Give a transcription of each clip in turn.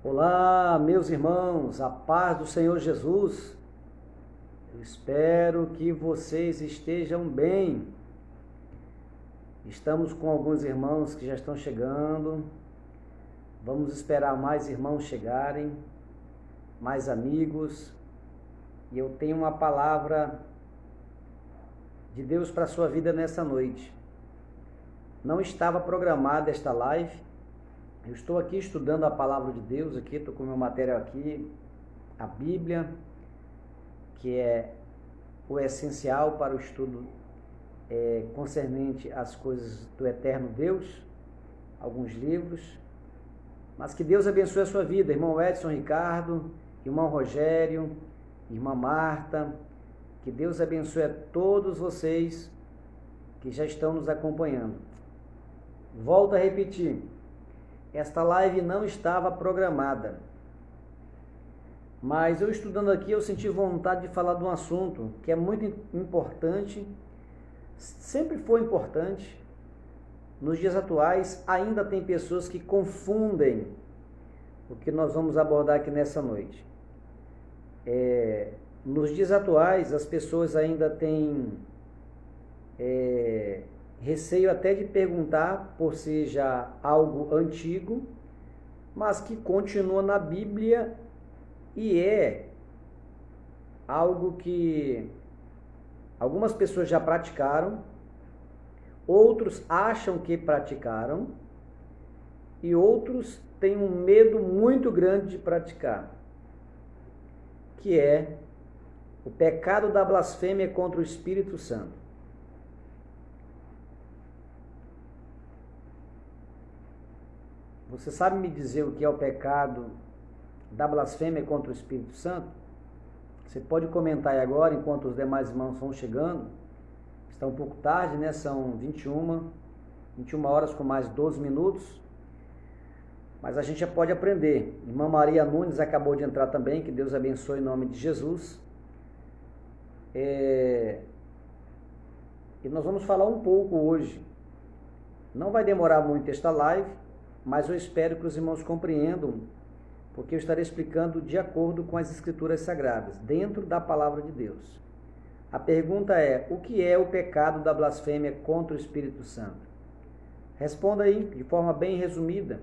Olá, meus irmãos, a paz do Senhor Jesus. Eu espero que vocês estejam bem. Estamos com alguns irmãos que já estão chegando. Vamos esperar mais irmãos chegarem, mais amigos. E eu tenho uma palavra de Deus para a sua vida nessa noite. Não estava programada esta live. Eu estou aqui estudando a palavra de Deus, estou com o meu material aqui, a Bíblia, que é o essencial para o estudo concernente às coisas do eterno Deus, alguns livros, mas que Deus abençoe a sua vida, irmão Edson Ricardo, irmão Rogério, irmã Marta, que Deus abençoe a todos vocês que já estão nos acompanhando. Volto a repetir. Esta live não estava programada, mas eu estudando aqui eu senti vontade de falar de um assunto que é muito importante, sempre foi importante. Nos dias atuais ainda tem pessoas que confundem o que nós vamos abordar aqui nessa noite. Nos dias atuais as pessoas ainda têm receio até de perguntar, por ser já algo antigo, mas que continua na Bíblia e é algo que algumas pessoas já praticaram, outros acham que praticaram e outros têm um medo muito grande de praticar, que é o pecado da blasfêmia contra o Espírito Santo. Você sabe me dizer o que é o pecado da blasfêmia contra o Espírito Santo? Você pode comentar aí agora, enquanto os demais irmãos vão chegando. Está um pouco tarde, né? São 21 horas com mais 12 minutos. Mas a gente já pode aprender. Irmã Maria Nunes acabou de entrar também, que Deus abençoe em nome de Jesus. E nós vamos falar um pouco hoje. Não vai demorar muito esta live, mas eu espero que os irmãos compreendam, porque eu estarei explicando de acordo com as Escrituras Sagradas, dentro da Palavra de Deus. A pergunta é, o que é o pecado da blasfêmia contra o Espírito Santo? Responda aí, de forma bem resumida.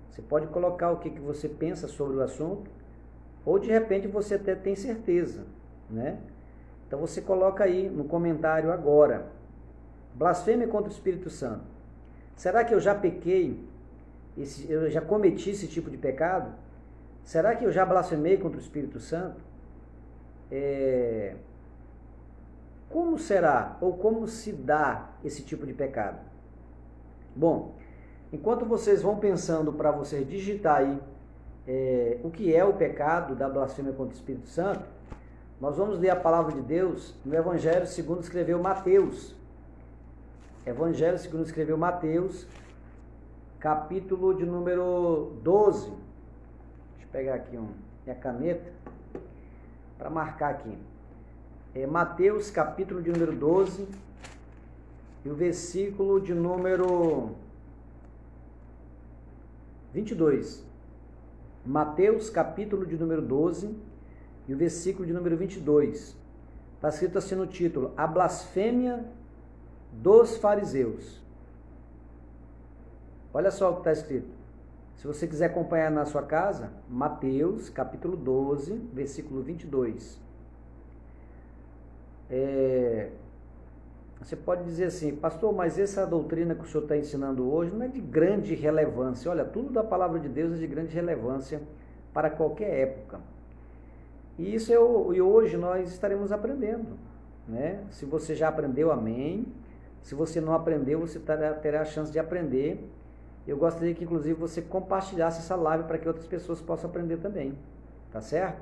Você pode colocar o que você pensa sobre o assunto, ou de repente você até tem certeza, né? Então você coloca aí no comentário agora. Blasfêmia contra o Espírito Santo. Será que eu já pequei? Eu já cometi esse tipo de pecado? Será que eu já blasfemei contra o Espírito Santo? Como será ou como se dá esse tipo de pecado? Bom, enquanto vocês vão pensando para vocês digitar aí o que é o pecado da blasfêmia contra o Espírito Santo, nós vamos ler a palavra de Deus no Evangelho segundo escreveu Mateus. Evangelho segundo escreveu Mateus, capítulo de número 12. Deixa eu pegar aqui minha caneta para marcar aqui. Mateus, capítulo de número 12, e o versículo de número 22. Mateus, capítulo de número 12, e o versículo de número 22. Está escrito assim no título: A blasfêmia dos fariseus. Olha só o que está escrito. Se você quiser acompanhar na sua casa, Mateus, capítulo 12, versículo 22. Você pode dizer assim, pastor, mas essa doutrina que o senhor está ensinando hoje não é de grande relevância. Olha, tudo da palavra de Deus é de grande relevância para qualquer época. E hoje nós estaremos aprendendo, né? Se você já aprendeu, amém. Se você não aprendeu, você terá a chance de aprender. Eu gostaria que, inclusive, você compartilhasse essa live para que outras pessoas possam aprender também. Tá certo?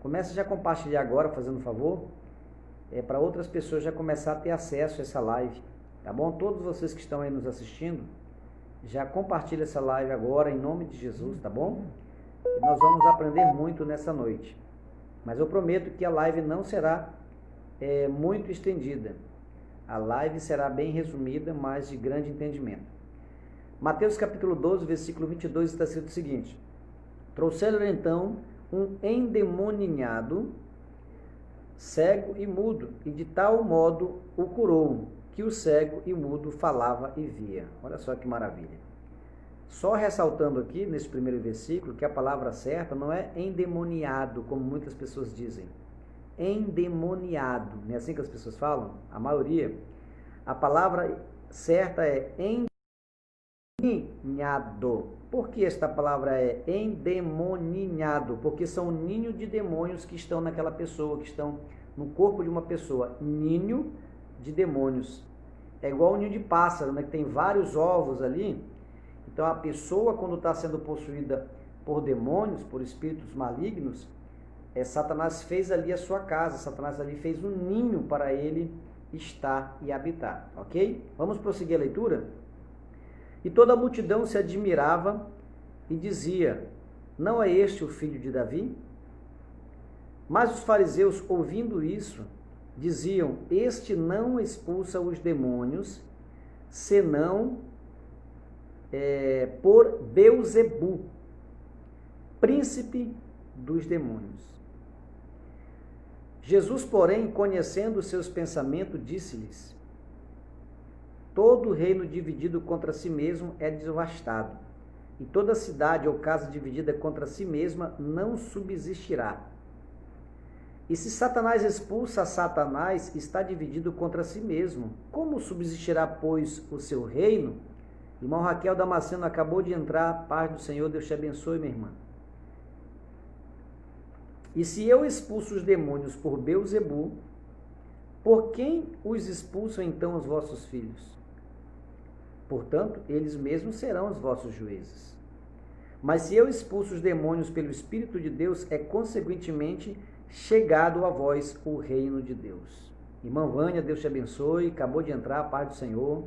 Comece já a compartilhar agora, fazendo um favor, para outras pessoas já começar a ter acesso a essa live. Tá bom? Todos vocês que estão aí nos assistindo, já compartilha essa live agora, em nome de Jesus, tá bom? E nós vamos aprender muito nessa noite. Mas eu prometo que a live não será muito estendida. A live será bem resumida, mas de grande entendimento. Mateus capítulo 12, versículo 22 está escrito o seguinte: Trouxeram então um endemoninhado, cego e mudo, e de tal modo o curou, que o cego e mudo falava e via. Olha só que maravilha. Só ressaltando aqui, nesse primeiro versículo, que a palavra certa não é endemoniado, como muitas pessoas dizem. Endemoniado, não é assim que as pessoas falam? A maioria. A palavra certa é endemoninhado. Por que esta palavra é endemoninhado? Porque são um ninho de demônios que estão naquela pessoa, que estão no corpo de uma pessoa. Ninho de demônios. É igual um ninho de pássaro, né? Que tem vários ovos ali. Então a pessoa, quando está sendo possuída por demônios, por espíritos malignos, Satanás fez ali a sua casa, Satanás ali fez um ninho para ele estar e habitar, ok? Vamos prosseguir a leitura? E toda a multidão se admirava e dizia, não é este o filho de Davi? Mas os fariseus, ouvindo isso, diziam, este não expulsa os demônios, senão por Beelzebu, príncipe dos demônios. Jesus, porém, conhecendo os seus pensamentos, disse-lhes, todo reino dividido contra si mesmo é devastado, e toda cidade ou casa dividida contra si mesma não subsistirá. E se Satanás expulsa Satanás, está dividido contra si mesmo. Como subsistirá, pois, o seu reino? Irmão Raquel Damasceno acabou de entrar. Paz do Senhor, Deus te abençoe, minha irmã. E se eu expulso os demônios por Beelzebu, por quem os expulsam então os vossos filhos? Portanto, eles mesmos serão os vossos juízes. Mas se eu expulso os demônios pelo Espírito de Deus, é consequentemente chegado a vós o reino de Deus. Irmã Vânia, Deus te abençoe, acabou de entrar, paz do Senhor.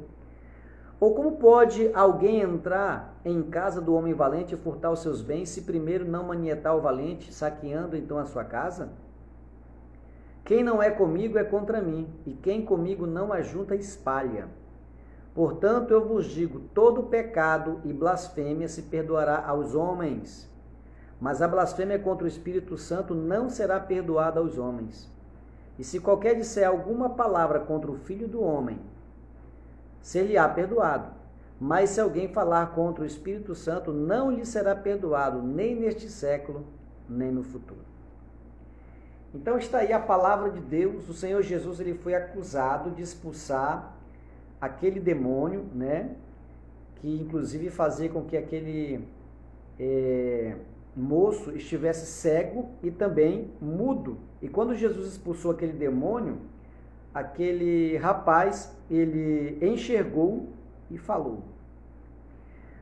Ou como pode alguém entrar em casa do homem valente e furtar os seus bens, se primeiro não manietar o valente, saqueando então a sua casa? Quem não é comigo é contra mim, e quem comigo não ajunta espalha. Portanto, eu vos digo, todo pecado e blasfêmia se perdoará aos homens, mas a blasfêmia contra o Espírito Santo não será perdoada aos homens. E se qualquer disser alguma palavra contra o Filho do Homem, ser-lhe-á perdoado. Mas se alguém falar contra o Espírito Santo, não lhe será perdoado, nem neste século, nem no futuro. Então está aí a palavra de Deus. O Senhor Jesus, ele foi acusado de expulsar aquele demônio, né? Que inclusive fazia com que aquele moço estivesse cego e também mudo. E quando Jesus expulsou aquele demônio, aquele rapaz, ele enxergou e falou.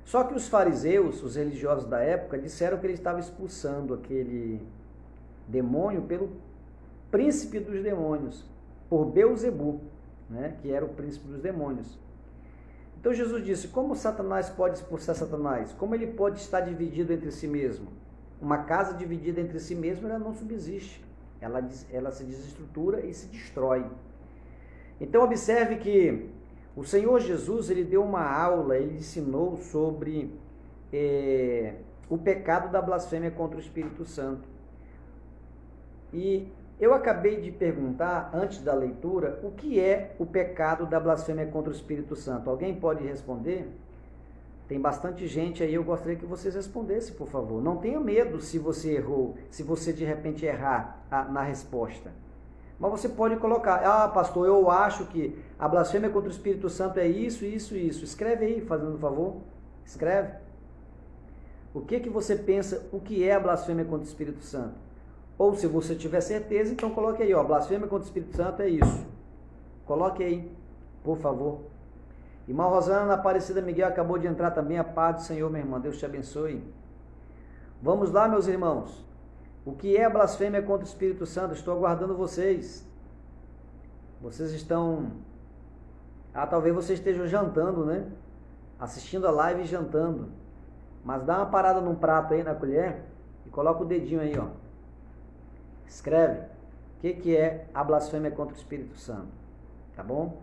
Só que os fariseus, os religiosos da época, disseram que ele estava expulsando aquele demônio pelo príncipe dos demônios, por Beelzebu, né, que era o príncipe dos demônios. Então Jesus disse, como Satanás pode expulsar Satanás? Como ele pode estar dividido entre si mesmo? Uma casa dividida entre si mesma, ela não subsiste. Ela se desestrutura e se destrói. Então observe que o Senhor Jesus, ele deu uma aula, ele ensinou sobre o pecado da blasfêmia contra o Espírito Santo. E eu acabei de perguntar, antes da leitura, o que é o pecado da blasfêmia contra o Espírito Santo? Alguém pode responder? Tem bastante gente aí, eu gostaria que vocês respondessem, por favor. Não tenha medo se você errou, se você de repente errar na resposta. Mas você pode colocar, pastor, eu acho que a blasfêmia contra o Espírito Santo é isso, isso, isso. Escreve aí, fazendo um favor. Escreve. O que você pensa, o que é a blasfêmia contra o Espírito Santo? Ou se você tiver certeza, então coloque aí, blasfêmia contra o Espírito Santo é isso. Coloque aí, por favor. Irmã Rosana Aparecida Miguel acabou de entrar também, a paz do Senhor, minha irmã, Deus te abençoe. Vamos lá, meus irmãos. O que é a blasfêmia contra o Espírito Santo? Estou aguardando vocês. Vocês estão... talvez vocês estejam jantando, né? Assistindo a live e jantando. Mas dá uma parada num prato aí, na colher, e coloca o dedinho aí, Escreve. O que é a blasfêmia contra o Espírito Santo? Tá bom?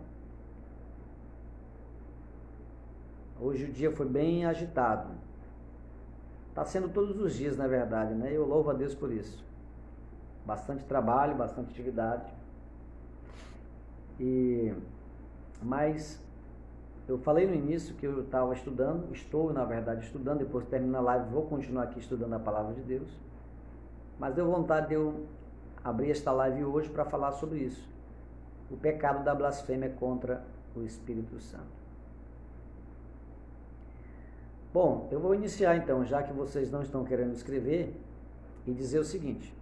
Hoje o dia foi bem agitado. Está sendo todos os dias, na verdade, né? Eu louvo a Deus por isso. Bastante trabalho, bastante atividade. Mas eu falei no início que eu estava estudando, estou, na verdade, estudando, depois que terminar a live, vou continuar aqui estudando a Palavra de Deus. Mas deu vontade de eu abrir esta live hoje para falar sobre isso. O pecado da blasfêmia contra o Espírito Santo. Bom, eu vou iniciar então, já que vocês não estão querendo escrever, e dizer o seguinte.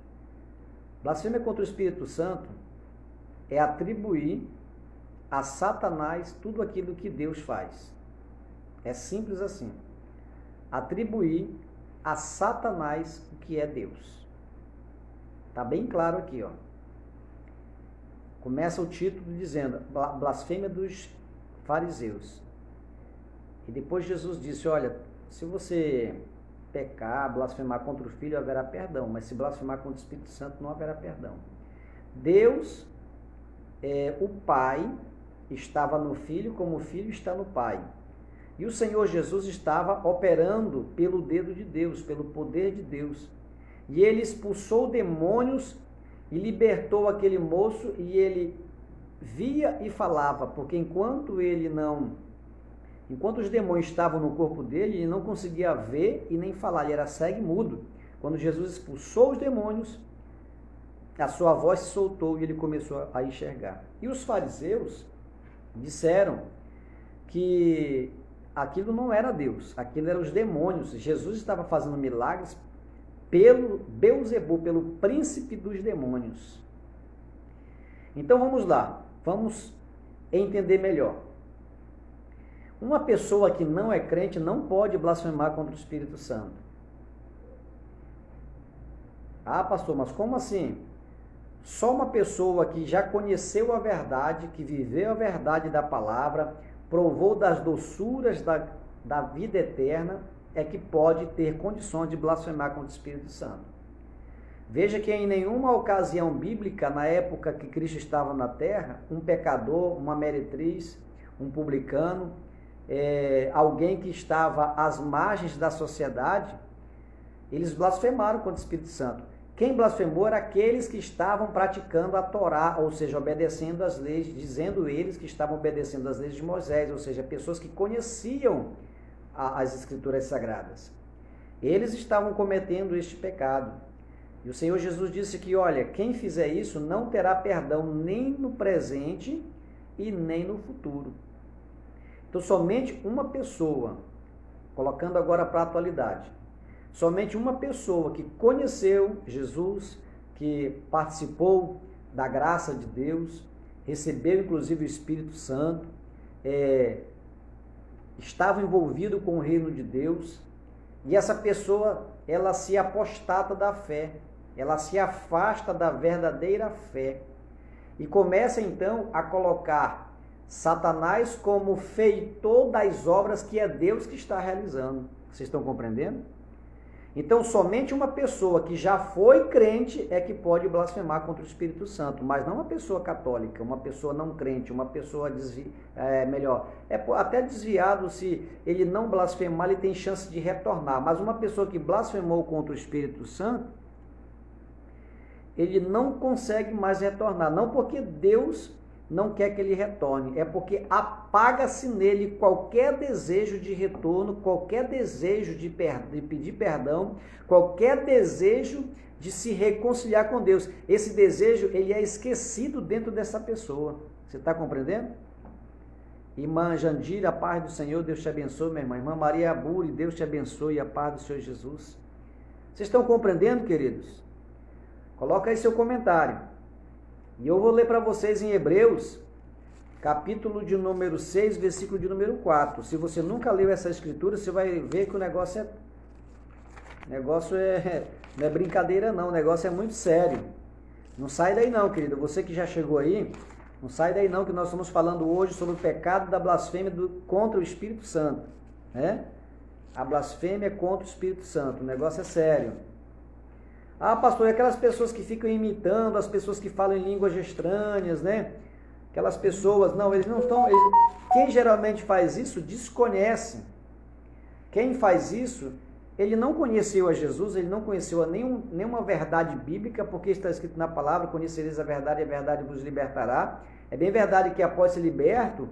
Blasfêmia contra o Espírito Santo é atribuir a Satanás tudo aquilo que Deus faz. É simples assim. Atribuir a Satanás o que é Deus. Tá bem claro aqui, ó. Começa o título dizendo, blasfêmia dos fariseus. E depois Jesus disse, olha, se você pecar, blasfemar contra o Filho, haverá perdão, mas se blasfemar contra o Espírito Santo, não haverá perdão. Deus, o Pai, estava no Filho como o Filho está no Pai. E o Senhor Jesus estava operando pelo dedo de Deus, pelo poder de Deus. E ele expulsou demônios e libertou aquele moço, e ele via e falava, porque enquanto os demônios estavam no corpo dele, ele não conseguia ver e nem falar, ele era cego e mudo. Quando Jesus expulsou os demônios, a sua voz se soltou e ele começou a enxergar. E os fariseus disseram que aquilo não era Deus, aquilo eram os demônios. Jesus estava fazendo milagres pelo Beelzebul, pelo príncipe dos demônios. Então vamos lá, vamos entender melhor. Uma pessoa que não é crente não pode blasfemar contra o Espírito Santo. Ah, pastor, mas como assim? Só uma pessoa que já conheceu a verdade, que viveu a verdade da palavra, provou das doçuras da vida eterna, é que pode ter condições de blasfemar contra o Espírito Santo. Veja que em nenhuma ocasião bíblica, na época que Cristo estava na terra, um pecador, uma meretriz, um publicano, alguém que estava às margens da sociedade, eles blasfemaram contra o Espírito Santo. Quem blasfemou era aqueles que estavam praticando a Torá, ou seja, obedecendo às leis, dizendo eles que estavam obedecendo às leis de Moisés, ou seja, pessoas que conheciam as Escrituras Sagradas. Eles estavam cometendo este pecado. E o Senhor Jesus disse que, olha, quem fizer isso não terá perdão nem no presente e nem no futuro. Então, somente uma pessoa, colocando agora para a atualidade, somente uma pessoa que conheceu Jesus, que participou da graça de Deus, recebeu inclusive o Espírito Santo, estava envolvido com o reino de Deus, e essa pessoa, ela se apostata da fé, ela se afasta da verdadeira fé, e começa então a colocar Satanás como feitor das obras que é Deus que está realizando. Vocês estão compreendendo? Então, somente uma pessoa que já foi crente é que pode blasfemar contra o Espírito Santo, mas não uma pessoa católica, uma pessoa não crente, uma pessoa até desviado, se ele não blasfemar, ele tem chance de retornar, mas uma pessoa que blasfemou contra o Espírito Santo, ele não consegue mais retornar, não porque Deus não quer que ele retorne, é porque apaga-se nele qualquer desejo de retorno, qualquer desejo de pedir perdão, qualquer desejo de se reconciliar com Deus. Esse desejo, ele é esquecido dentro dessa pessoa. Você está compreendendo? Irmã Jandira, a paz do Senhor, Deus te abençoe, minha irmã. Irmã Maria Aburi, Deus te abençoe, a paz do Senhor Jesus. Vocês estão compreendendo, queridos? Coloca aí seu comentário. E eu vou ler para vocês em Hebreus, capítulo de número 6, versículo de número 4. Se você nunca leu essa escritura, você vai ver que o negócio não é brincadeira não, o negócio é muito sério. Não sai daí não, querido. Você que já chegou aí, não sai daí não, que nós estamos falando hoje sobre o pecado da blasfêmia contra o Espírito Santo. Né? A blasfêmia contra o Espírito Santo, o negócio é sério. Ah, pastor, e aquelas pessoas que ficam imitando, as pessoas que falam em línguas estranhas, né? Aquelas pessoas, não, eles não estão... Quem geralmente faz isso, desconhece. Quem faz isso, ele não conheceu a Jesus, ele não conheceu nenhuma verdade bíblica, porque está escrito na palavra, conhecereis a verdade e a verdade vos libertará. É bem verdade que após ser liberto,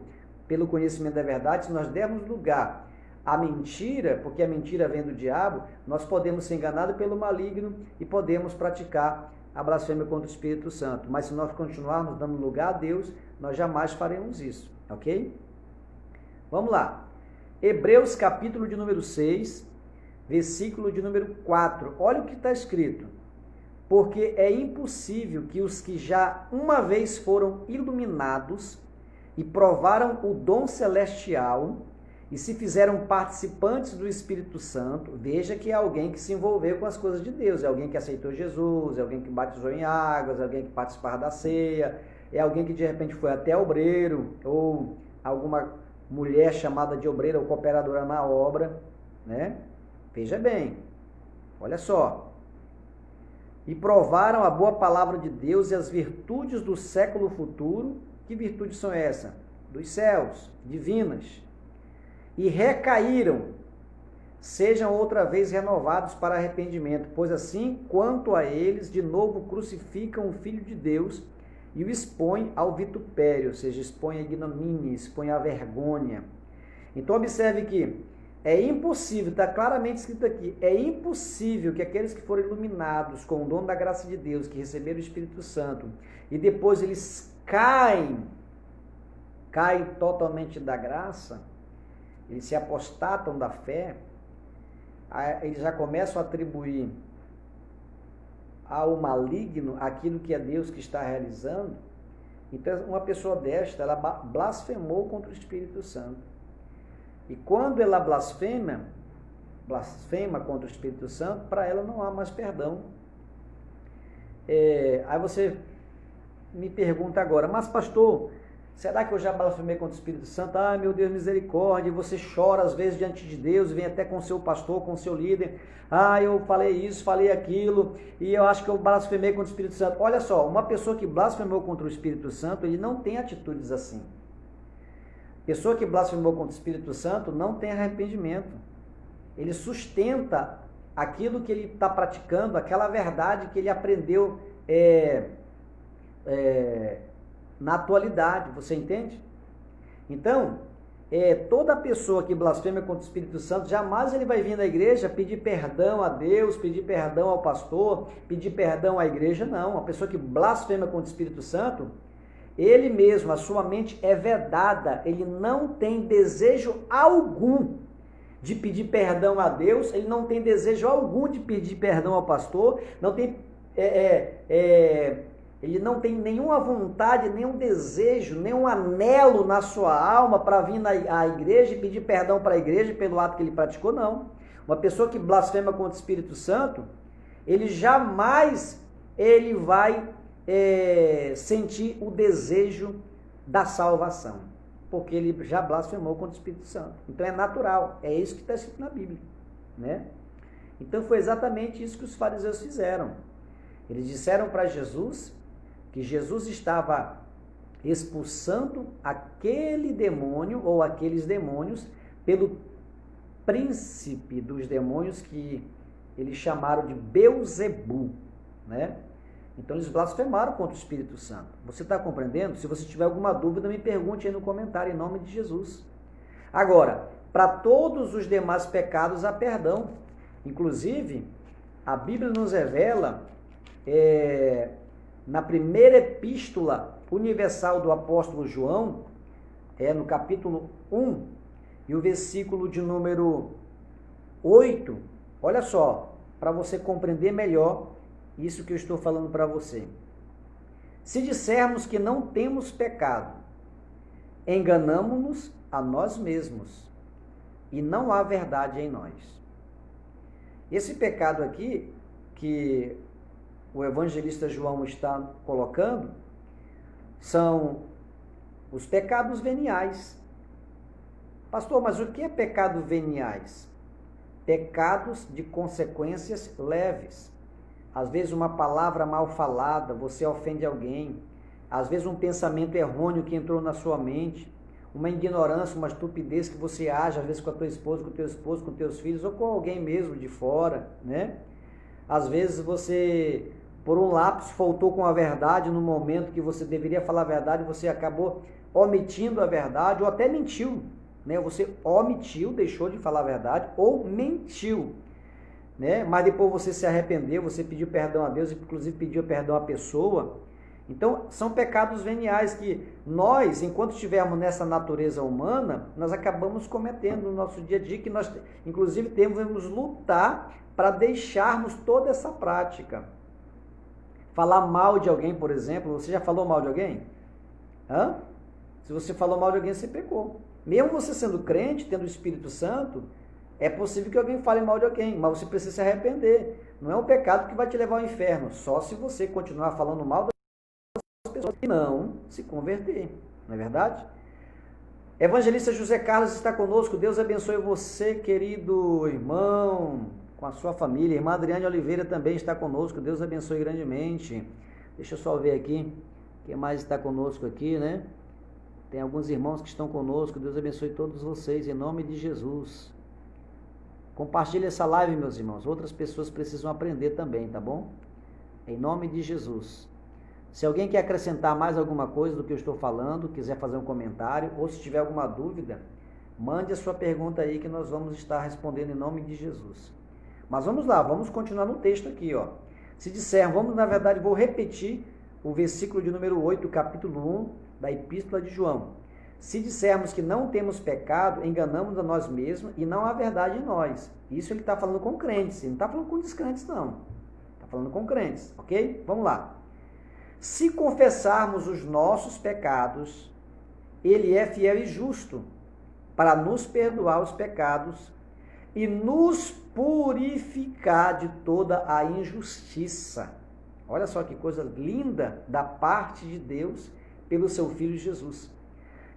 pelo conhecimento da verdade, se nós dermos lugar à mentira, porque a mentira vem do diabo, nós podemos ser enganados pelo maligno e podemos praticar a blasfêmia contra o Espírito Santo. Mas se nós continuarmos dando lugar a Deus, nós jamais faremos isso, ok? Vamos lá. Hebreus capítulo de número 6, versículo de número 4. Olha o que está escrito. Porque é impossível que os que já uma vez foram iluminados e provaram o dom celestial e se fizeram participantes do Espírito Santo, veja que é alguém que se envolveu com as coisas de Deus, é alguém que aceitou Jesus, é alguém que batizou em águas, é alguém que participava da ceia, é alguém que de repente foi até obreiro, ou alguma mulher chamada de obreira ou cooperadora na obra, né? Veja bem, olha só. E provaram a boa palavra de Deus e as virtudes do século futuro. Que virtudes são essas? Dos céus, divinas. E recaíram, sejam outra vez renovados para arrependimento, pois assim, quanto a eles, de novo crucificam o Filho de Deus e o expõem ao vitupério, ou seja, expõem a ignomínia, expõem a vergonha. Então observe que é impossível, está claramente escrito aqui, é impossível que aqueles que foram iluminados com o dom da graça de Deus, que receberam o Espírito Santo, e depois eles caem totalmente da graça, eles se apostatam da fé, eles já começam a atribuir ao maligno aquilo que é Deus que está realizando. Então, uma pessoa desta, ela blasfemou contra o Espírito Santo. E quando ela blasfema contra o Espírito Santo, para ela não há mais perdão. Aí você me pergunta agora, mas pastor, será que eu já blasfemei contra o Espírito Santo? Ah, meu Deus, misericórdia, e você chora às vezes diante de Deus, vem até com o seu pastor, com o seu líder. Ah, eu falei isso, falei aquilo, e eu acho que eu blasfemei contra o Espírito Santo. Olha só, uma pessoa que blasfemou contra o Espírito Santo, ele não tem atitudes assim. Pessoa que blasfemou contra o Espírito Santo não tem arrependimento. Ele sustenta aquilo que ele está praticando, aquela verdade que ele aprendeu na atualidade, você entende? Então, toda pessoa que blasfema contra o Espírito Santo, jamais ele vai vir na igreja pedir perdão a Deus, pedir perdão ao pastor, pedir perdão à igreja, não. Uma pessoa que blasfema contra o Espírito Santo, ele mesmo, a sua mente é vedada, ele não tem desejo algum de pedir perdão a Deus, ele não tem desejo algum de pedir perdão ao pastor, não tem, ele não tem nenhuma vontade, nenhum desejo, nenhum anelo na sua alma para vir à igreja e pedir perdão para a igreja pelo ato que ele praticou, não. Uma pessoa que blasfema contra o Espírito Santo, ele jamais vai sentir o desejo da salvação, porque ele já blasfemou contra o Espírito Santo. Então é natural, é isso que está escrito na Bíblia, né? Então foi exatamente isso que os fariseus fizeram. Eles disseram para Jesus que Jesus estava expulsando aquele demônio ou aqueles demônios pelo príncipe dos demônios que eles chamaram de Beelzebu, né? Então eles blasfemaram contra o Espírito Santo. Você está compreendendo? Se você tiver alguma dúvida, me pergunte aí no comentário, em nome de Jesus. Agora, para todos os demais pecados há perdão. Inclusive, a Bíblia nos revela, na primeira epístola universal do apóstolo João, no capítulo 1, e o versículo de número 8, olha só, para você compreender melhor isso que eu estou falando para você. Se dissermos que não temos pecado, enganamo-nos a nós mesmos e não há verdade em nós. Esse pecado aqui, que o evangelista João está colocando, são os pecados veniais. Pastor, mas o que é pecado veniais? Pecados de consequências leves. Às vezes uma palavra mal falada, você ofende alguém. Às vezes um pensamento errôneo que entrou na sua mente. uma ignorância, uma estupidez que você age, às vezes com a tua esposa, com o teu esposo, com teus filhos, ou com alguém mesmo de fora, né? Às vezes você, por um lapso, faltou com a verdade no momento que você deveria falar a verdade, você acabou omitindo a verdade, ou até mentiu, né? Você omitiu, deixou de falar a verdade, ou mentiu, né? Mas depois você se arrependeu, você pediu perdão a Deus, inclusive pediu perdão à pessoa. Então, são pecados veniais que nós, enquanto estivermos nessa natureza humana, nós acabamos cometendo no nosso dia a dia, que nós, inclusive, devemos lutar para deixarmos toda essa prática. Falar mal de alguém, por exemplo, você já falou mal de alguém? Hã? Se você falou mal de alguém, você pecou. Mesmo você sendo crente, tendo o Espírito Santo, é possível que alguém fale mal de alguém, mas você precisa se arrepender. Não é um pecado que vai te levar ao inferno, só se você continuar falando mal das pessoas e não se converter, não é verdade? Evangelista José Carlos está conosco. Deus abençoe você, querido irmão, com a sua família. Irmã Adriane Oliveira também está conosco. Deus abençoe grandemente. Deixa eu só ver aqui quem mais está conosco aqui, né? Tem alguns irmãos que estão conosco. Deus abençoe todos vocês, em nome de Jesus. Compartilhe essa live, meus irmãos. Outras pessoas precisam aprender também, tá bom? Em nome de Jesus. Se alguém quer acrescentar mais alguma coisa do que eu estou falando, quiser fazer um comentário, ou se tiver alguma dúvida, mande a sua pergunta aí que nós vamos estar respondendo em nome de Jesus. Mas vamos lá, vamos continuar no texto aqui, ó. Se disser, na verdade, vou repetir o versículo de número 8, capítulo 1 da Epístola de João. Se dissermos que não temos pecado, enganamos a nós mesmos e não há verdade em nós. Isso ele está falando com crentes, ele não está falando com descrentes, não. Está falando com crentes, ok? Vamos lá. Se confessarmos os nossos pecados, ele é fiel e justo para nos perdoar os pecados e nos purificar de toda a injustiça. Olha só que coisa linda da parte de Deus pelo seu Filho Jesus.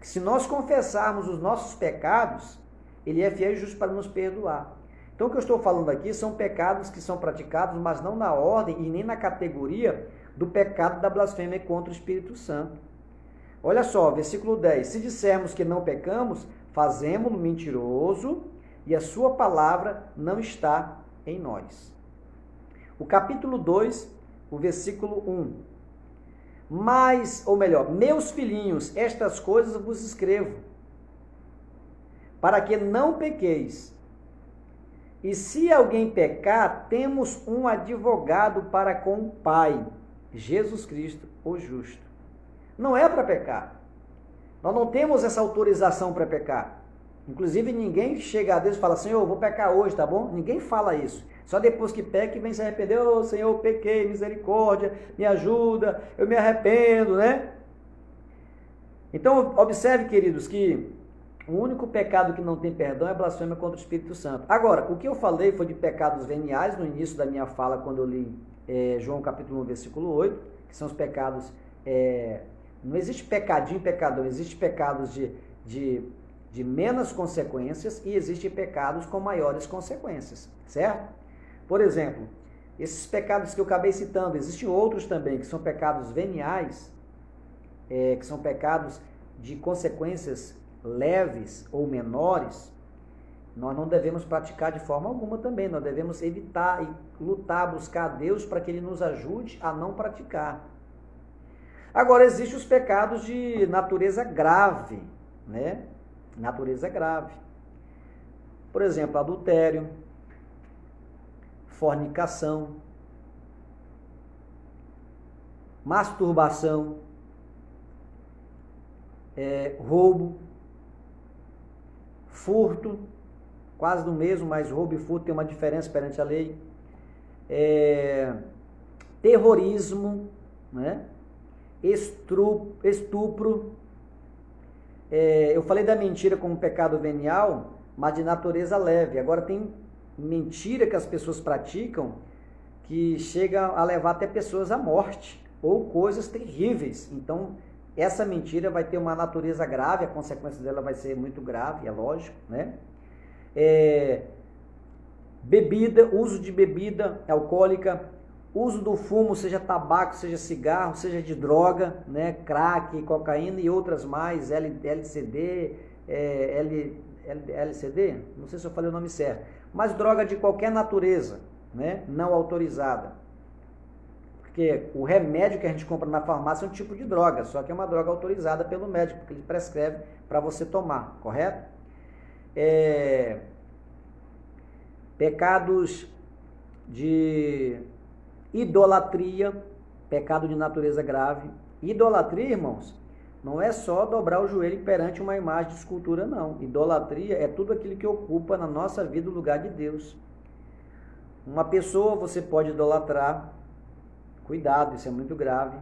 Que se nós confessarmos os nossos pecados, ele é fiel e justo para nos perdoar. Então o que eu estou falando aqui são pecados que são praticados, mas não na ordem e nem na categoria do pecado da blasfêmia contra o Espírito Santo. Olha só, versículo 10. Se dissermos que não pecamos, fazemo-lo mentiroso e a sua palavra não está em nós. O capítulo 2, o versículo 1. Mas, ou melhor, meus filhinhos, estas coisas vos escrevo, para que não pequeis. E se alguém pecar, temos um advogado para com o Pai, Jesus Cristo, o justo. Não é para pecar. Nós não temos essa autorização para pecar. Inclusive, ninguém chega a Deus e fala, Senhor, eu vou pecar hoje, tá bom? Ninguém fala isso. Só depois que peca e vem se arrepender, ô Senhor, eu pequei, misericórdia, me ajuda, eu me arrependo, né? Então, observe, queridos, que o único pecado que não tem perdão é blasfêmia contra o Espírito Santo. Agora, o que eu falei foi de pecados veniais no início da minha fala, quando eu li João capítulo 1, versículo 8, que são os pecados, não existe pecadinho e pecador, existe pecados de menos consequências e existem pecados com maiores consequências, certo? Por exemplo, esses pecados que eu acabei citando, existem outros também, que são pecados veniais, que são pecados de consequências leves ou menores, nós não devemos praticar de forma alguma também, nós devemos evitar e lutar, buscar a Deus para que Ele nos ajude a não praticar. Agora, existem os pecados de natureza grave, né? Natureza grave. Por exemplo, adultério, fornicação, masturbação, roubo, furto, quase do mesmo, mas roubo e furto tem uma diferença perante a lei, terrorismo, né? Estupro. Eu falei da mentira como pecado venial, mas de natureza leve. Agora tem mentira que as pessoas praticam que chega a levar até pessoas à morte ou coisas terríveis. Então, essa mentira vai ter uma natureza grave, a consequência dela vai ser muito grave, é lógico, né? Bebida, uso de bebida alcoólica, uso do fumo, seja tabaco, seja cigarro, seja de droga, né, crack, cocaína e outras mais, LCD, LCD, não sei se eu falei o nome certo, mas droga de qualquer natureza, né, não autorizada. Porque o remédio que a gente compra na farmácia é um tipo de droga, só que é uma droga autorizada pelo médico, porque ele prescreve para você tomar, correto? Pecados de idolatria, pecado de natureza grave. Idolatria, irmãos, não é só dobrar o joelho perante uma imagem de escultura, não. Idolatria é tudo aquilo que ocupa na nossa vida o lugar de Deus. Uma pessoa você pode idolatrar, cuidado, isso é muito grave.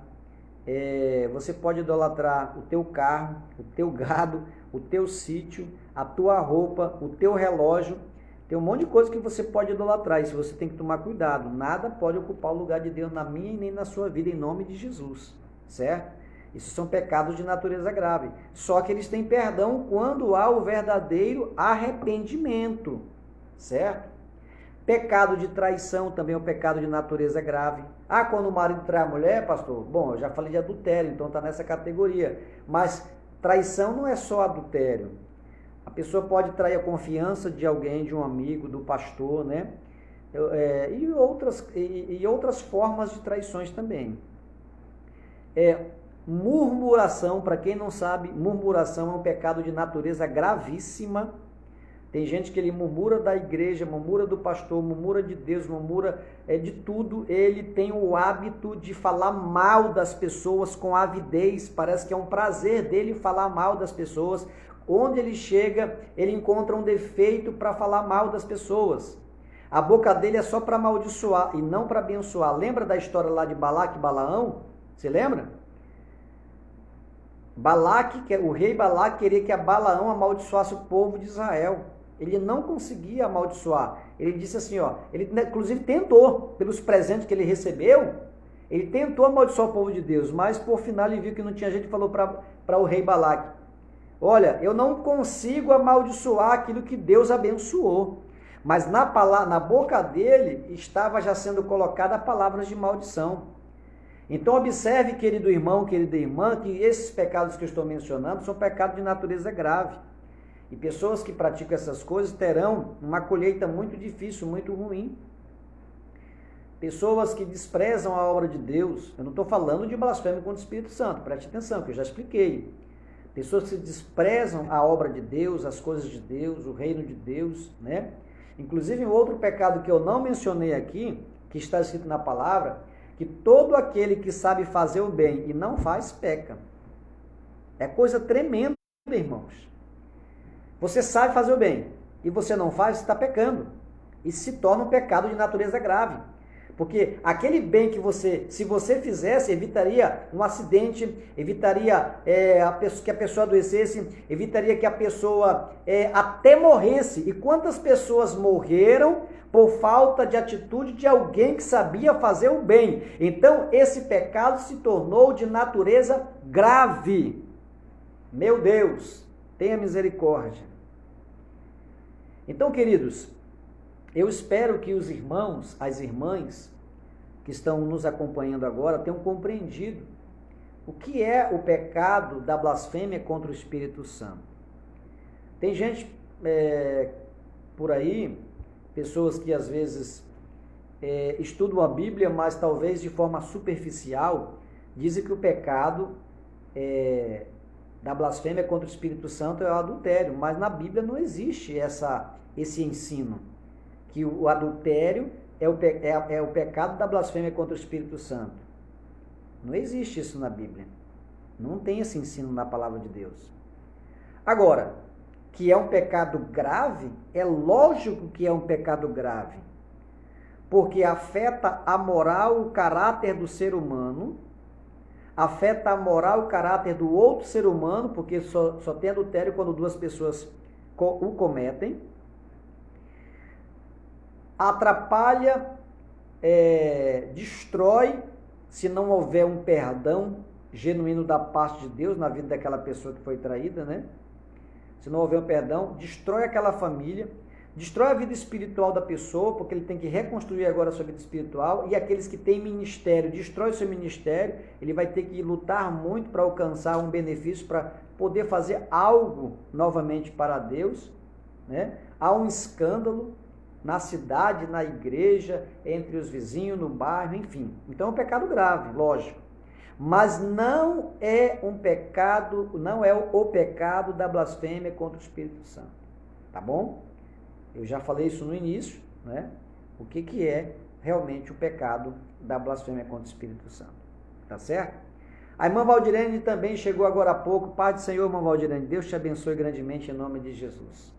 Você pode idolatrar o teu carro, o teu gado, o teu sítio, a tua roupa, o teu relógio. Tem um monte de coisa que você pode idolatrar, isso você tem que tomar cuidado. Nada pode ocupar o lugar de Deus na minha e nem na sua vida, em nome de Jesus, certo? Isso são pecados de natureza grave. Só que eles têm perdão quando há o verdadeiro arrependimento, certo? Pecado de traição também é um pecado de natureza grave. Ah, quando o marido trai a mulher, pastor? Bom, eu já falei de adultério, então está nessa categoria. Mas traição não é só adultério. A pessoa pode trair a confiança de alguém, de um amigo, do pastor, né? E outras formas de traições também. Murmuração, para quem não sabe, murmuração é um pecado de natureza gravíssima. Tem gente que ele murmura da igreja, murmura do pastor, murmura de Deus, murmura de tudo. Ele tem o hábito de falar mal das pessoas com avidez. Parece que é um prazer dele falar mal das pessoas. Onde ele chega, ele encontra um defeito para falar mal das pessoas. A boca dele é só para amaldiçoar e não para abençoar. Lembra da história lá de Balaque e Balaão? Você lembra? O rei Balaque queria que a Balaão amaldiçoasse o povo de Israel. Ele não conseguia amaldiçoar. Ele disse assim, ele inclusive tentou, pelos presentes que ele recebeu, ele tentou amaldiçoar o povo de Deus, mas por final ele viu que não tinha jeito e falou para o rei Balaque: olha, eu não consigo amaldiçoar aquilo que Deus abençoou. Mas na boca dele estava já sendo colocada palavras de maldição. Então observe, querido irmão, querida irmã, que esses pecados que eu estou mencionando são pecados de natureza grave. E pessoas que praticam essas coisas terão uma colheita muito difícil, muito ruim. Pessoas que desprezam a obra de Deus. Eu não estou falando de blasfêmia contra o Espírito Santo, preste atenção, que eu já expliquei. Pessoas que desprezam a obra de Deus, as coisas de Deus, o reino de Deus, né? Inclusive, um outro pecado que eu não mencionei aqui, que está escrito na palavra, que todo aquele que sabe fazer o bem e não faz, peca. É coisa tremenda, irmãos. Você sabe fazer o bem e você não faz, você está pecando. Isso se torna um pecado de natureza grave. Porque aquele bem que se você fizesse, evitaria um acidente, evitaria que a pessoa adoecesse, evitaria que a pessoa até morresse. E quantas pessoas morreram por falta de atitude de alguém que sabia fazer o bem? Então, esse pecado se tornou de natureza grave. Meu Deus, tenha misericórdia. Então, queridos, eu espero que os irmãos, as irmãs que estão nos acompanhando agora tenham compreendido o que é o pecado da blasfêmia contra o Espírito Santo. Tem gente por aí, pessoas que às vezes estudam a Bíblia, mas talvez de forma superficial, dizem que o pecado da blasfêmia contra o Espírito Santo é o adultério, mas na Bíblia não existe esse ensino, que o adultério é o pecado da blasfêmia contra o Espírito Santo. Não existe isso na Bíblia. Não tem esse ensino na palavra de Deus. Agora, que é um pecado grave, é lógico que é um pecado grave, porque afeta a moral, o caráter do ser humano, afeta a moral, o caráter do outro ser humano, porque só tem adultério quando duas pessoas o cometem, atrapalha, destrói, se não houver um perdão genuíno da parte de Deus na vida daquela pessoa que foi traída, né? Se não houver um perdão, destrói aquela família, destrói a vida espiritual da pessoa, porque ele tem que reconstruir agora a sua vida espiritual, e aqueles que têm ministério, destrói o seu ministério, ele vai ter que lutar muito para alcançar um benefício, para poder fazer algo novamente para Deus, né? Há um escândalo na cidade, na igreja, entre os vizinhos, no bairro, enfim. Então é um pecado grave, lógico. Mas não é um pecado, não é o pecado da blasfêmia contra o Espírito Santo. Tá bom? Eu já falei isso no início, né? O que é realmente o pecado da blasfêmia contra o Espírito Santo. Tá certo? A irmã Valdirene também chegou agora há pouco. Pai do Senhor, irmã Valdirene, Deus te abençoe grandemente em nome de Jesus.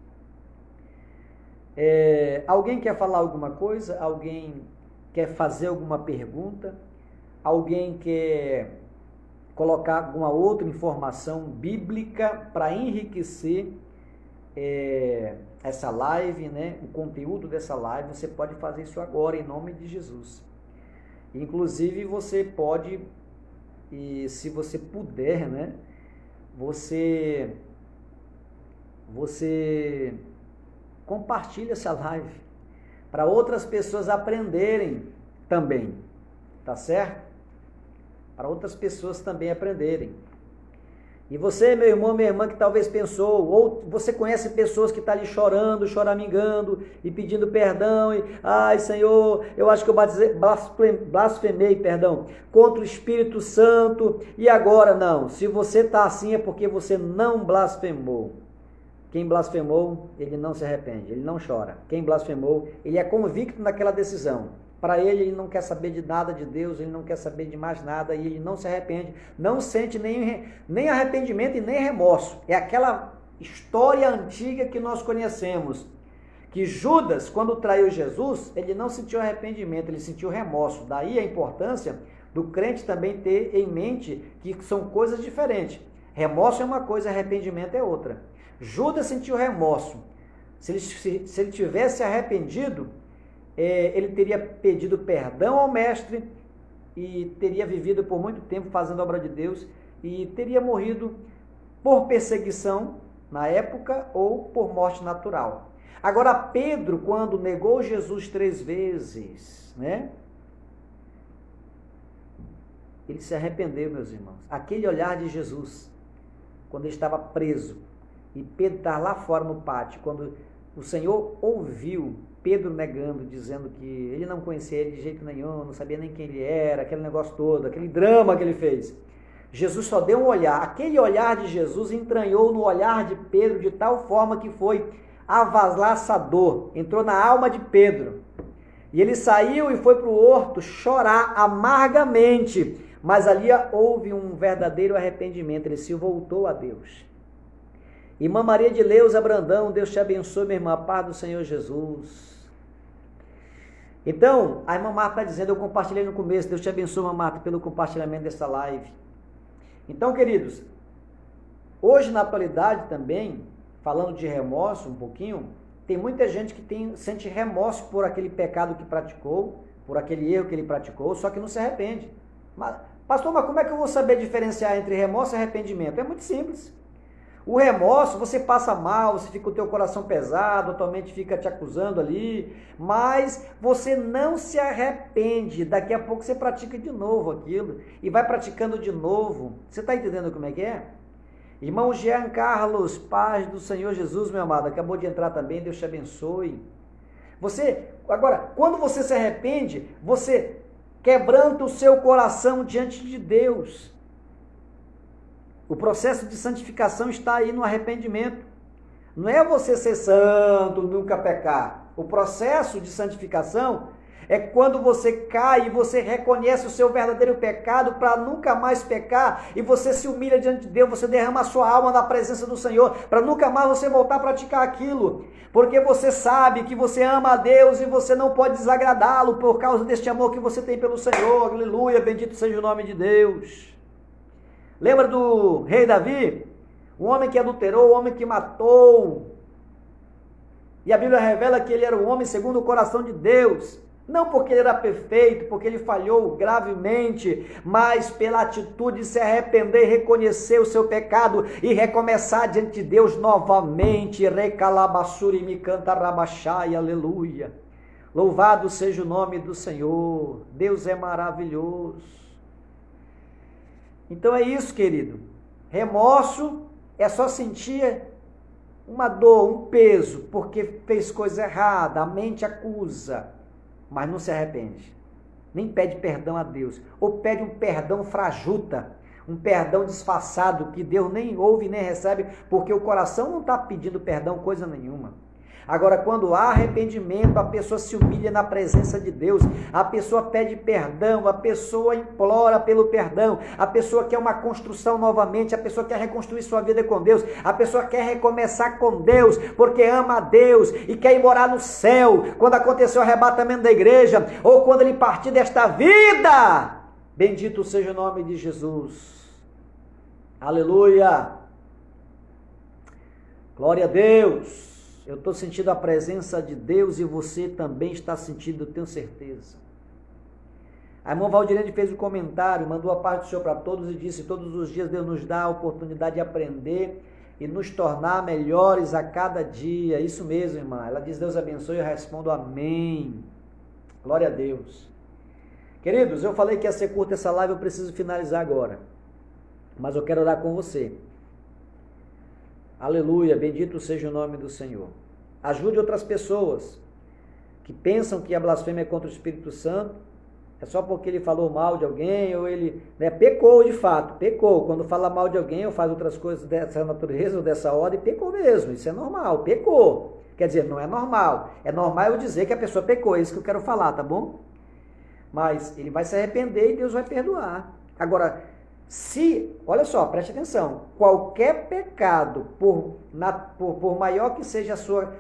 Alguém quer falar alguma coisa? Alguém quer fazer alguma pergunta? Alguém quer colocar alguma outra informação bíblica para enriquecer essa live, né? O conteúdo dessa live? Você pode fazer isso agora em nome de Jesus. Inclusive você pode, e se você puder, né? Você compartilha essa live para outras pessoas aprenderem também, tá certo? Para outras pessoas também aprenderem. E você, meu irmão, minha irmã, que talvez pensou, ou você conhece pessoas que estão ali chorando, choramingando e pedindo perdão, e, ai Senhor, eu acho que eu blasfemei, contra o Espírito Santo, e agora não. Se você está assim é porque você não blasfemou. Quem blasfemou, ele não se arrepende, ele não chora. Quem blasfemou, ele é convicto naquela decisão. Para ele não quer saber de nada de Deus, ele não quer saber de mais nada, e ele não se arrepende, não sente nem arrependimento e nem remorso. É aquela história antiga que nós conhecemos, que Judas, quando traiu Jesus, ele não sentiu arrependimento, ele sentiu remorso. Daí a importância do crente também ter em mente que são coisas diferentes. Remorso é uma coisa, arrependimento é outra. Judas sentiu remorso. Se ele tivesse arrependido, ele teria pedido perdão ao mestre e teria vivido por muito tempo fazendo a obra de Deus e teria morrido por perseguição na época ou por morte natural. Agora Pedro, quando negou Jesus 3 vezes, né? Ele se arrependeu, meus irmãos. Aquele olhar de Jesus, quando ele estava preso, e Pedro estava lá fora no pátio, quando o Senhor ouviu Pedro negando, dizendo que ele não conhecia ele de jeito nenhum, não sabia nem quem ele era, aquele negócio todo, aquele drama que ele fez. Jesus só deu um olhar. Aquele olhar de Jesus entranhou no olhar de Pedro de tal forma que foi avassalador, entrou na alma de Pedro. E ele saiu e foi para o horto chorar amargamente, mas ali houve um verdadeiro arrependimento, ele se voltou a Deus. Irmã Maria de Leusa Brandão, Deus te abençoe, minha irmã, a paz do Senhor Jesus. Então, a irmã Marta está dizendo, eu compartilhei no começo, Deus te abençoe, irmã Marta, pelo compartilhamento dessa live. Então, queridos, hoje na atualidade também, falando de remorso um pouquinho, tem muita gente que sente remorso por aquele pecado que praticou, por aquele erro que ele praticou, só que não se arrepende. Pastor, mas como é que eu vou saber diferenciar entre remorso e arrependimento? É muito simples. O remorso, você passa mal, você fica com o teu coração pesado, a tua mente fica te acusando ali, mas você não se arrepende. Daqui a pouco você pratica de novo aquilo e vai praticando de novo. Você está entendendo como é que é? Irmão Jean Carlos, paz do Senhor Jesus, meu amado, acabou de entrar também, Deus te abençoe. Agora, quando você se arrepende, você quebranta o seu coração diante de Deus. O processo de santificação está aí no arrependimento. Não é você ser santo, nunca pecar. O processo de santificação é quando você cai e você reconhece o seu verdadeiro pecado para nunca mais pecar e você se humilha diante de Deus, você derrama a sua alma na presença do Senhor para nunca mais você voltar a praticar aquilo. Porque você sabe que você ama a Deus e você não pode desagradá-lo por causa deste amor que você tem pelo Senhor. Aleluia, bendito seja o nome de Deus. Lembra do rei Davi? O homem que adulterou, o homem que matou. E a Bíblia revela que ele era um homem segundo o coração de Deus. Não porque ele era perfeito, porque ele falhou gravemente, mas pela atitude de se arrepender, reconhecer o seu pecado e recomeçar diante de Deus novamente. Recalabassuri me canta rabachai, aleluia. Louvado seja o nome do Senhor. Deus é maravilhoso. Então é isso, querido. Remorso é só sentir uma dor, um peso, porque fez coisa errada, a mente acusa, mas não se arrepende, nem pede perdão a Deus, ou pede um perdão frajuta, um perdão disfarçado, que Deus nem ouve nem recebe, porque o coração não está pedindo perdão coisa nenhuma. Agora, quando há arrependimento, a pessoa se humilha na presença de Deus, a pessoa pede perdão, a pessoa implora pelo perdão, a pessoa quer uma construção novamente, a pessoa quer reconstruir sua vida com Deus, a pessoa quer recomeçar com Deus, porque ama a Deus e quer ir morar no céu, quando acontecer o arrebatamento da igreja, ou quando ele partir desta vida. Bendito seja o nome de Jesus. Aleluia. Glória a Deus. Eu estou sentindo a presença de Deus e você também está sentindo, eu tenho certeza. A irmã Valdirene fez um comentário, mandou a paz do Senhor para todos e disse: todos os dias Deus nos dá a oportunidade de aprender e nos tornar melhores a cada dia. Isso mesmo, irmã. Ela diz: Deus abençoe, eu respondo amém. Glória a Deus. Queridos, eu falei que ia ser curta essa live, eu preciso finalizar agora. Mas eu quero orar com você. Aleluia, bendito seja o nome do Senhor. Ajude outras pessoas que pensam que a blasfêmia é contra o Espírito Santo, é só porque ele falou mal de alguém, ou ele pecou de fato, pecou. Quando fala mal de alguém ou faz outras coisas dessa natureza ou dessa ordem, pecou mesmo, isso é normal, pecou. Quer dizer, não é normal, é normal eu dizer que a pessoa pecou, é isso que eu quero falar, tá bom? Mas ele vai se arrepender e Deus vai perdoar. Agora, olha só, preste atenção, qualquer pecado, por maior que seja a sua,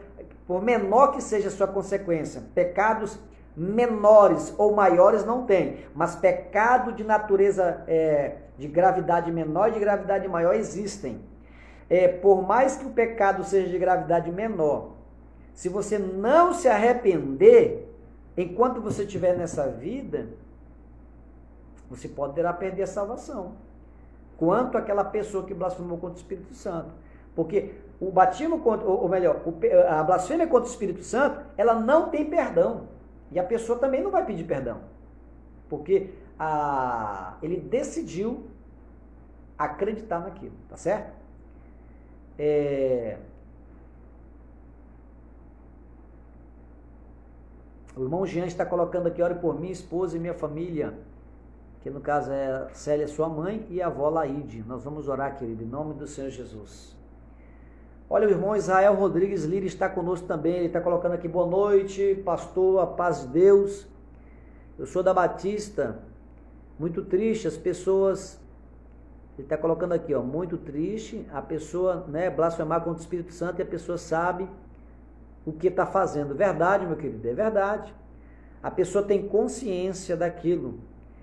por menor que seja a sua consequência, pecados menores ou maiores não tem, mas pecado de natureza de gravidade menor e de gravidade maior existem. Por mais que o pecado seja de gravidade menor, se você não se arrepender, enquanto você estiver nessa vida, você poderá perder a salvação. Quanto aquela pessoa que blasfemou contra o Espírito Santo. Porque o batismo contra, ou melhor, a blasfêmia contra o Espírito Santo, ela não tem perdão. E a pessoa também não vai pedir perdão. Porque ele decidiu acreditar naquilo, tá certo? O irmão Jean está colocando aqui: ore por mim, esposa e minha família, que no caso é Célia, sua mãe, e a avó Laíde. Nós vamos orar, querido, em nome do Senhor Jesus. Olha, o irmão Israel Rodrigues Lira está conosco também, ele está colocando aqui: boa noite, pastor, a paz de Deus. Eu sou da Batista, muito triste, as pessoas, ele está colocando aqui, ó, muito triste, a pessoa, blasfemar contra o Espírito Santo e a pessoa sabe o que está fazendo. Verdade, meu querido, é verdade. A pessoa tem consciência daquilo.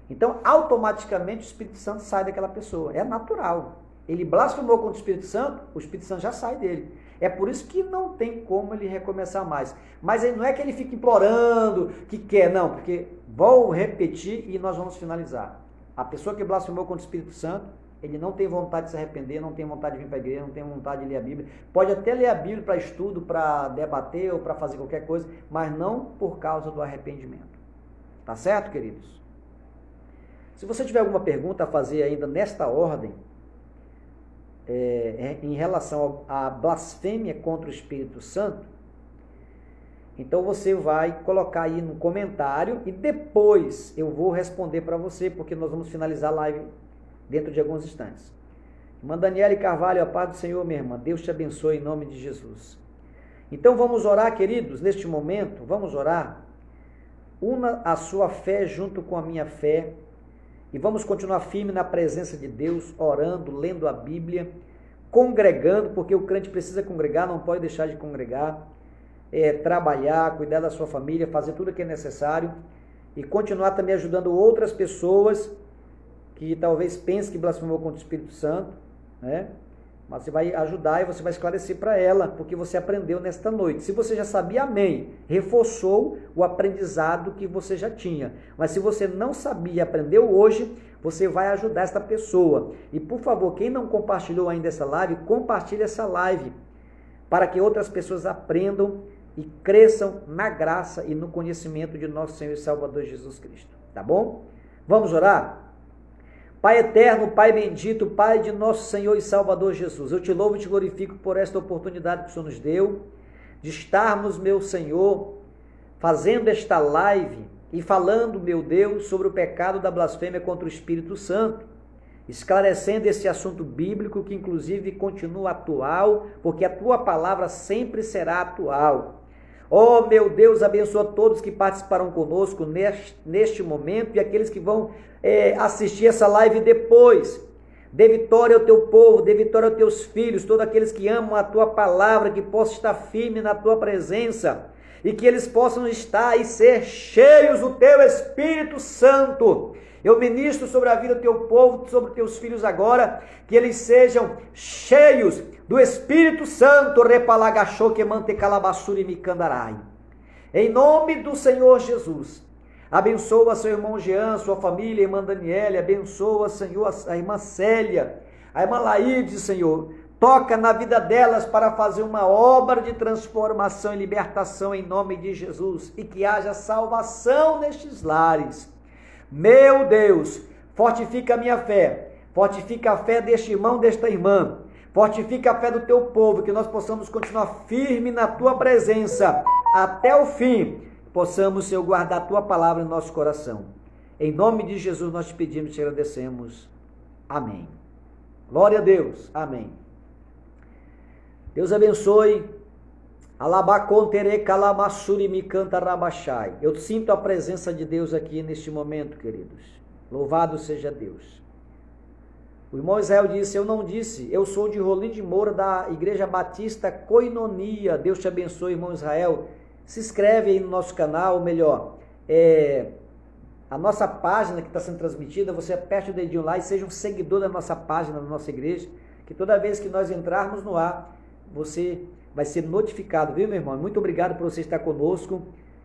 Então, automaticamente o Espírito Santo sai daquela pessoa. É natural. Ele blasfemou contra o Espírito Santo, o Espírito Santo já sai dele. É por isso que não tem como ele recomeçar mais. Mas não é que ele fique implorando, que quer, não. Porque, vou repetir e nós vamos finalizar. A pessoa que blasfemou contra o Espírito Santo, ele não tem vontade de se arrepender, não tem vontade de vir para a igreja, não tem vontade de ler a Bíblia. Pode até ler a Bíblia para estudo, para debater ou para fazer qualquer coisa, mas não por causa do arrependimento. Tá certo, queridos? Se você tiver alguma pergunta a fazer ainda nesta ordem, em relação à blasfêmia contra o Espírito Santo, então você vai colocar aí no comentário e depois eu vou responder para você, porque nós vamos finalizar a live dentro de alguns instantes. Irmã Daniele Carvalho, a paz do Senhor, minha irmã, Deus te abençoe em nome de Jesus. Então vamos orar, queridos, neste momento, vamos orar. Una a sua fé junto com a minha fé e vamos continuar firme na presença de Deus, orando, lendo a Bíblia, congregando, porque o crente precisa congregar, não pode deixar de congregar, trabalhar, cuidar da sua família, fazer tudo o que é necessário e continuar também ajudando outras pessoas que talvez pensem que blasfemou contra o Espírito Santo, Mas você vai ajudar e você vai esclarecer para ela, porque você aprendeu nesta noite. Se você já sabia, amém. Reforçou o aprendizado que você já tinha. Mas se você não sabia e aprendeu hoje, você vai ajudar esta pessoa. E por favor, quem não compartilhou ainda essa live, compartilhe essa live, para que outras pessoas aprendam e cresçam na graça e no conhecimento de nosso Senhor e Salvador Jesus Cristo. Tá bom? Vamos orar? Pai eterno, Pai bendito, Pai de nosso Senhor e Salvador Jesus, eu te louvo e te glorifico por esta oportunidade que o Senhor nos deu, de estarmos, meu Senhor, fazendo esta live e falando, meu Deus, sobre o pecado da blasfêmia contra o Espírito Santo, esclarecendo esse assunto bíblico que inclusive continua atual, porque a tua palavra sempre será atual. Oh, meu Deus, abençoa todos que participaram conosco neste momento e aqueles que vão assistir essa live depois. Dê vitória ao teu povo, dê vitória aos teus filhos, todos aqueles que amam a tua palavra, que possam estar firmes na tua presença e que eles possam estar e ser cheios do teu Espírito Santo. Eu ministro sobre a vida do teu povo, sobre os teus filhos agora, que eles sejam cheios do Espírito Santo, repalagachou que mantecalabassuri micandarai. Em nome do Senhor Jesus, abençoa seu irmão Jean, sua família, a irmã Daniela, abençoa, Senhor, a irmã Célia, a irmã Laíde, Senhor, toca na vida delas para fazer uma obra de transformação e libertação em nome de Jesus, e que haja salvação nestes lares. Meu Deus, fortifica a minha fé, fortifica a fé deste irmão, desta irmã, fortifica a fé do teu povo, que nós possamos continuar firme na tua presença até o fim, possamos, Senhor, guardar a tua palavra em nosso coração. Em nome de Jesus nós te pedimos e te agradecemos. Amém. Glória a Deus. Amém. Deus abençoe. Alabacontere calamassuri me canta rabachai. Eu sinto a presença de Deus aqui neste momento, queridos. Louvado seja Deus. O irmão Israel disse, eu não disse, eu sou de Rolim de Moura, da Igreja Batista Koinonia. Deus te abençoe, irmão Israel. Se inscreve aí no nosso canal, ou melhor, a nossa página que está sendo transmitida, você aperte o dedinho lá e seja um seguidor da nossa página, da nossa igreja, que toda vez que nós entrarmos no ar, você vai ser notificado, viu, meu irmão? Muito obrigado por você estar conosco,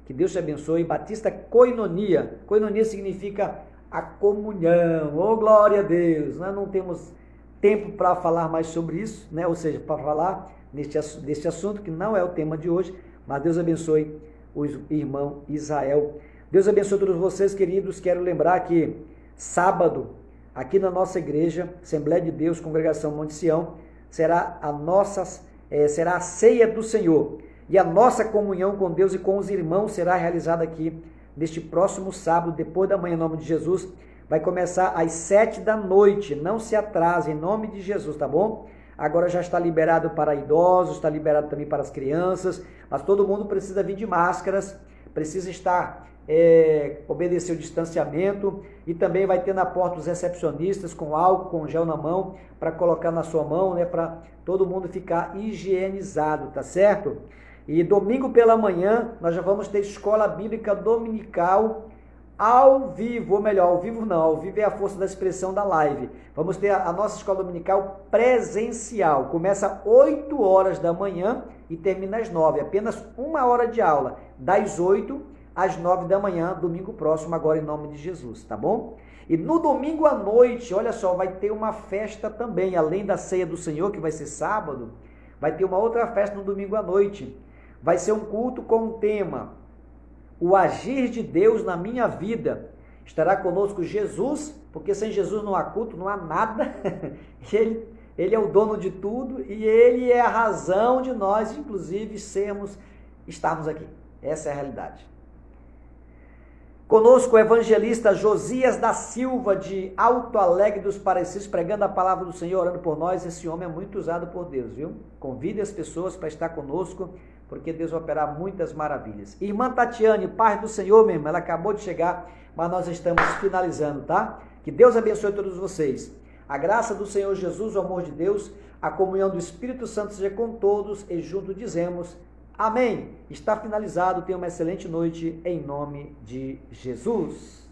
que Deus te abençoe. Batista Koinonia, Koinonia significa a comunhão, oh glória a Deus. Nós não temos tempo para falar mais sobre isso, né? Ou seja, para falar deste assunto, que não é o tema de hoje, mas Deus abençoe o irmão Israel. Deus abençoe todos vocês, queridos. Quero lembrar que sábado, aqui na nossa igreja, Assembleia de Deus, Congregação Monte Sião, será a ceia do Senhor. E a nossa comunhão com Deus e com os irmãos será realizada aqui neste próximo sábado, depois da manhã, em nome de Jesus. Vai começar às 7 da noite. Não se atrase, em nome de Jesus, tá bom? Agora já está liberado para idosos, está liberado também para as crianças, mas todo mundo precisa vir de máscaras, precisa estar, obedecer o distanciamento, e também vai ter na porta os recepcionistas com álcool, com gel na mão, para colocar na sua mão, né, para todo mundo ficar higienizado, tá certo? E domingo pela manhã, nós já vamos ter escola bíblica dominical ao vivo, ou melhor, ao vivo não, ao vivo é a força da expressão da live. Vamos ter a nossa escola dominical presencial, começa às 8 horas da manhã e termina às 9, apenas 1 hora de aula, das 8 às 9 da manhã, domingo próximo, agora em nome de Jesus, tá bom? E no domingo à noite, olha só, vai ter uma festa também, além da ceia do Senhor, que vai ser sábado, vai ter uma outra festa no domingo à noite. Vai ser um culto com o tema, o agir de Deus na minha vida. Estará conosco Jesus, porque sem Jesus não há culto, não há nada. Ele é o dono de tudo e Ele é a razão de nós, inclusive, estarmos aqui. Essa é a realidade. Conosco o evangelista Josias da Silva, de Alto Alegre dos Parecidos, pregando a palavra do Senhor, orando por nós. Esse homem é muito usado por Deus, viu? Convide as pessoas para estar conosco, porque Deus vai operar muitas maravilhas. Irmã Tatiane, paz do Senhor, minha irmã, ela acabou de chegar, mas nós estamos finalizando, tá? Que Deus abençoe todos vocês. A graça do Senhor Jesus, o amor de Deus, a comunhão do Espírito Santo seja com todos, e juntos dizemos amém. Está finalizado, tenha uma excelente noite em nome de Jesus.